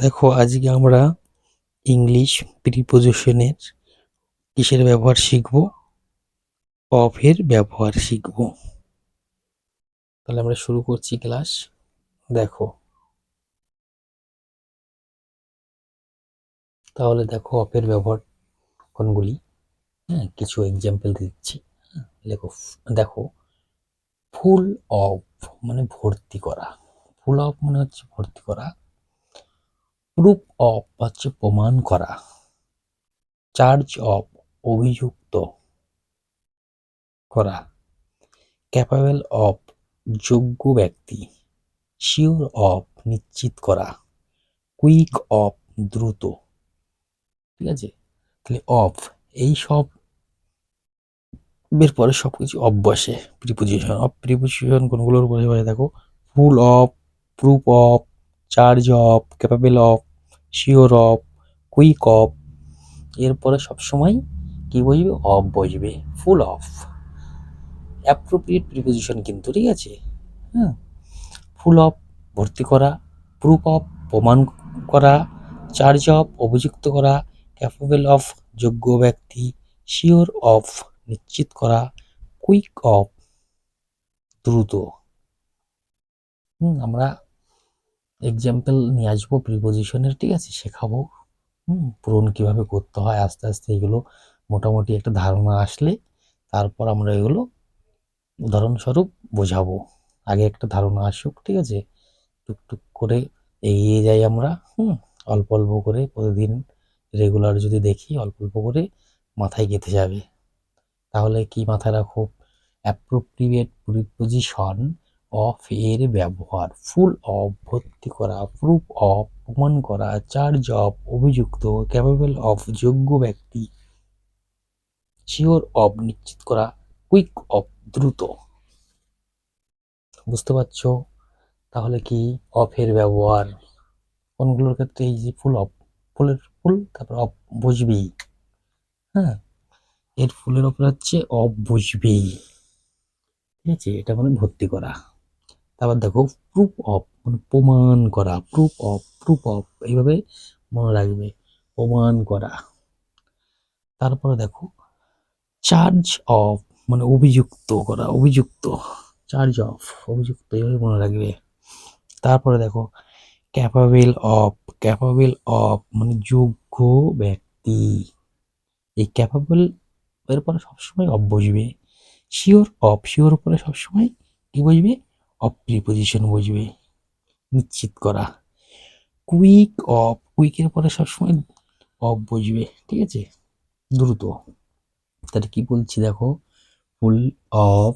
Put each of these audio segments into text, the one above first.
দেখো আজকে আমরা ইংলিশ প্রিপোজিশনের কিসের ব্যবহার শিখব? অফ এর ব্যবহার শিখব। তাহলে আমরা শুরু করছি ক্লাস। দেখো, তাহলে দেখো অফ এর ব্যবহার কোনগুলি। হ্যাঁ, কিছু এক্সাম্পল দিচ্ছি। লেখো, দেখো, ফুল অফ মানে ভর্তি করা। ফুল অফ মানে হচ্ছে ভর্তি করা। প্রুফ অফ হচ্ছে প্রমাণ করা। চার্জ অফ অভিযুক্ত করা। ক্যাপাবল অফ যোগ্য ব্যক্তি। শিওর অফ নিশ্চিত করা। কুইক অফ দ্রুত। ঠিক আছে, তাহলে অফ এই সব বের পরে সবকিছু অফ বসে। প্রিপোজিশন অফ প্রিপোজিশন কোনগুলোর উপরে বসে দেখো, full of, proof of, charge of, capable of, sure of, quick of. এরপরে সবসময় কি বসবে? অফ বসবে। ফুল অফ অ্যাপ্রোপ্রিয়েট প্রিপোজিশন কিন্তু, ঠিক আছে। হ্যাঁ, ফুল অফ ভর্তি করা, প্রুফ অফ প্রমাণ করা, চার্জ অফ অভিযুক্ত করা, ক্যাপেবল অফ যোগ্য ব্যক্তি, শিওর অফ নিশ্চিত করা, কুইক অফ দ্রুত। আমরা এক্সাম্পল নিয়ে আসবো প্রিপোজিশনের, ঠিক আছে, শেখাবো। পূরণ কিভাবে করতে হয় আস্তে আস্তে এগুলো মোটামুটি একটা ধারণা আসলে তারপর আমরা এগুলো উদাহরণস্বরূপ বোঝাবো। আগে একটা ধারণা আসুক, ঠিক আছে, টুকটুক করে এগিয়ে যাই আমরা। অল্প অল্প করে প্রতিদিন রেগুলার যদি দেখি, অল্প অল্প করে মাথায় গেঁথে যাবে। তাহলে কি মাথায় রাখো? অ্যাপ্রোপ্রিয়েট প্রিপোজিশন অফ এর ব্যবহার: ফুল অফ ভর্তি করা, প্রুফ অফ প্রমাণ করা, চার্জ অফ অভিযুক্ত, ক্যাপেবল অফ যোগ্য ব্যক্তি, শিওর অফ নিশ্চিত করা, কুইক অফ দ্রুত। বুঝতে পারছো? তাহলে কি অফ এর ব্যবহার কোনগুলোর ক্ষেত্রে? এই যে ফুল অফ, ফুলের ফুল, তারপর অফ বসবেই। হ্যাঁ, এর ফুলের ওপর হচ্ছে অফ বসবেই, ঠিক আছে, এটা মানে ভর্তি করা। তারপর দেখো, প্রুফ অফ মানে প্রমাণ করা। প্রুফ অফ, প্রুফ অফ এইভাবে মনে রাখবে, প্রমাণ করা। তারপরে দেখো, চার্জ অফ মানে অভিযুক্ত করা, অভিযুক্ত, চার্জ অফ অভিযুক্ত, এইভাবে মনে রাখবে। তারপরে দেখো, ক্যাপাবেল অফ, ক্যাপাবেল অফ মানে যোগ্য ব্যক্তি। এই ক্যাপাবল এর পরে সবসময় অফ বসবে। শিওর অফ, শিওর উপরে সবসময় কি বসবে? অফ প্রিপোজিশন বসবে, নিশ্চিত করা। কুইক অফ, কুইকের পরে সবসময় অফ বসবে, ঠিক আছে, দ্রুত। তাহলে কি বলছি দেখো, ফুল অফ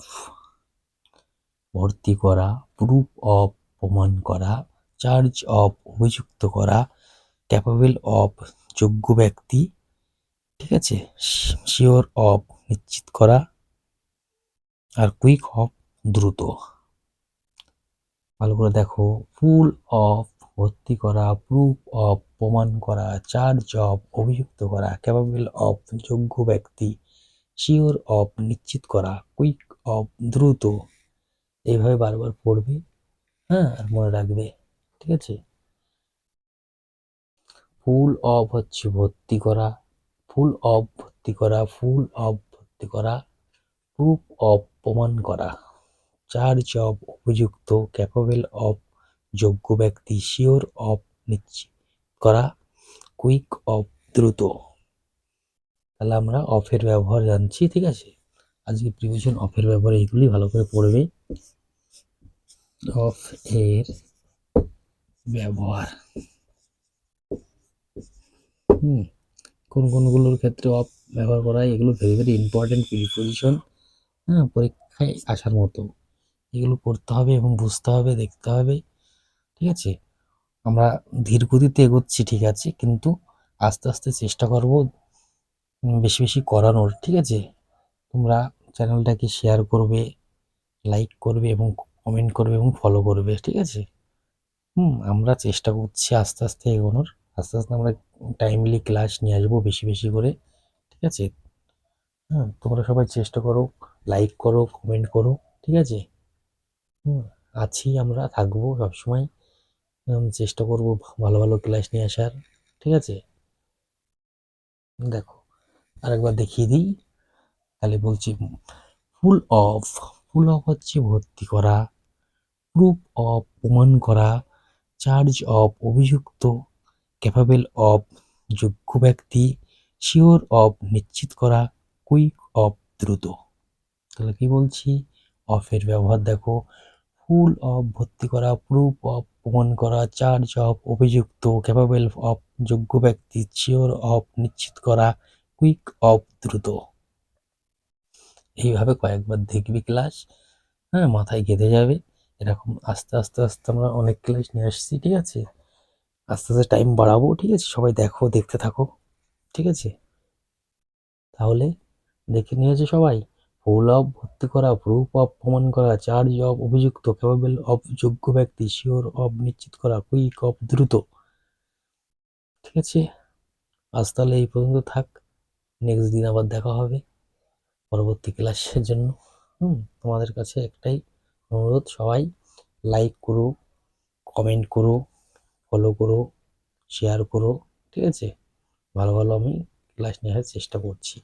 ভর্তি করা, প্রুফ অফ প্রমাণ করা, চার্জ অফ অভিযুক্ত করা, ক্যাপাবল অফ যোগ্য ব্যক্তি, ঠিক আছে, শিওর অফ নিশ্চিত করা, আর কুইক অফ দ্রুত। ভালো করে দেখো, ফুল অফ ভর্তি করা, প্রুফ অফ প্রমাণ করা, চার্জ অফ অভিযুক্ত করা, ক্যাপাবল অফ যোগ্য ব্যক্তি, শিওর অফ নিশ্চিত করা, কুইক অফ দ্রুত। এইভাবে বারবার পড়বে, হ্যাঁ, আর মনে রাখবে, ঠিক আছে। ফুল অফ হচ্ছে ভর্তি করা, ফুল অফ ভর্তি করা, ফুল অফ ভর্তি করা, প্রুফ অফ প্রমাণ করা, চার্জ অফ অভিযুক্ত, ক্যাপাবল অফ যোগ্য ব্যক্তি, শিওর অফ নিশ্চিত করা, কুইক অফ দ্রুত। তাহলে আমরা অফের ব্যবহার জানছি, ঠিক আছে। আজকে প্রিপোজিশন অফের ব্যবহার এইগুলি ভালো করে পড়বে। অফ এর ব্যবহার কোন কোনগুলোর ক্ষেত্রে অফ ব্যবহার করা হয়, এগুলো ভেরি ভেরি ইম্পর্টেন্ট প্রিপোজিশন। হ্যাঁ, পরীক্ষায় আসার মতো এগুলো পড়তে হবে এবং বুঝতে হবে, দেখতে হবে, ঠিক আছে। আমরা ধীর গতিতে এগোচ্ছি, ঠিক আছে, কিন্তু আস্তে আস্তে চেষ্টা করব বেশি বেশি করানোর, ঠিক আছে। তোমরা চ্যানেলটাকে শেয়ার করবে, লাইক করবে এবং কমেন্ট করবে এবং ফলো করবে, ঠিক আছে। আমরা চেষ্টা করছি আস্তে আস্তে এগোনোর। আস্তে আস্তে আমরা টাইমলি ক্লাস নিয়ে আসবো বেশি বেশি করে, ঠিক আছে। তোমরা সবাই চেষ্টা করো, লাইক করো, কমেন্ট করো, ঠিক আছে। হুম আছি, আমরা থাকবো সবসময়। চেষ্টা করব ভালো ভালো ক্লাস নিয়ে আসার। ঠিক আছে, দেখো আরেকবার দেখিয়ে দিই, তাহলে বলছি ফুল অফ। ফুল অফ হচ্ছে ভর্তি করা, প্রুফ অফ প্রমাণ করা, চার্জ অফ অভিযুক্ত, ক্যাপাবেল অফ যোগ্য ব্যক্তি, শিওর অফ নিশ্চিত করা, কুইক অফ দ্রুত। তাহলে কি বলছি, অফের ব্যবহার দেখো, ফুল অফ ভর্তি করা, প্রুফ অফ প্রমাণ করা, চার্জ অফ অভিযুক্ত, ক্যাপাবেল অফ যোগ্য ব্যক্তি, শিওর অফ নিশ্চিত করা, কুইক অফ দ্রুত। এইভাবে কয়েকবার দেখবি ক্লাস, হ্যাঁ, মাথায় গেঁথে যাবে। এরকম আস্তে আস্তে আস্তে আমরা অনেক ক্লাস নিয়ে আসছি। ঠিক আছে, আস্তে আস্তে টাইম বাড়াবো। ঠিক আছে, সবাই দেখো, দেখতে থাকো। ঠিক আছে, তাহলে দেখে নিয়েছে সবাই, ফুল অফ ভর্তি করা, প্রুফ অফ প্রমাণ করা, চার্জ অফ অভিযুক্ত, ক্যাপাবেল অফ যোগ্য ব্যক্তি, শিওর অফ নিশ্চিত করা, কুইক অফ দ্রুত। ঠিক আছে, আজ তাহলে এই পর্যন্ত থাক। নেক্সট দিন আবার দেখা হবে পরবর্তী ক্লাসের জন্য। তোমাদের কাছে একটাই অনুরোধ, সবাই লাইক করো, কমেন্ট করো, ফলো করো, শেয়ার করো। ঠিক আছে, ভালো ভালো আমি ক্লাস নেওয়ার চেষ্টা করছি।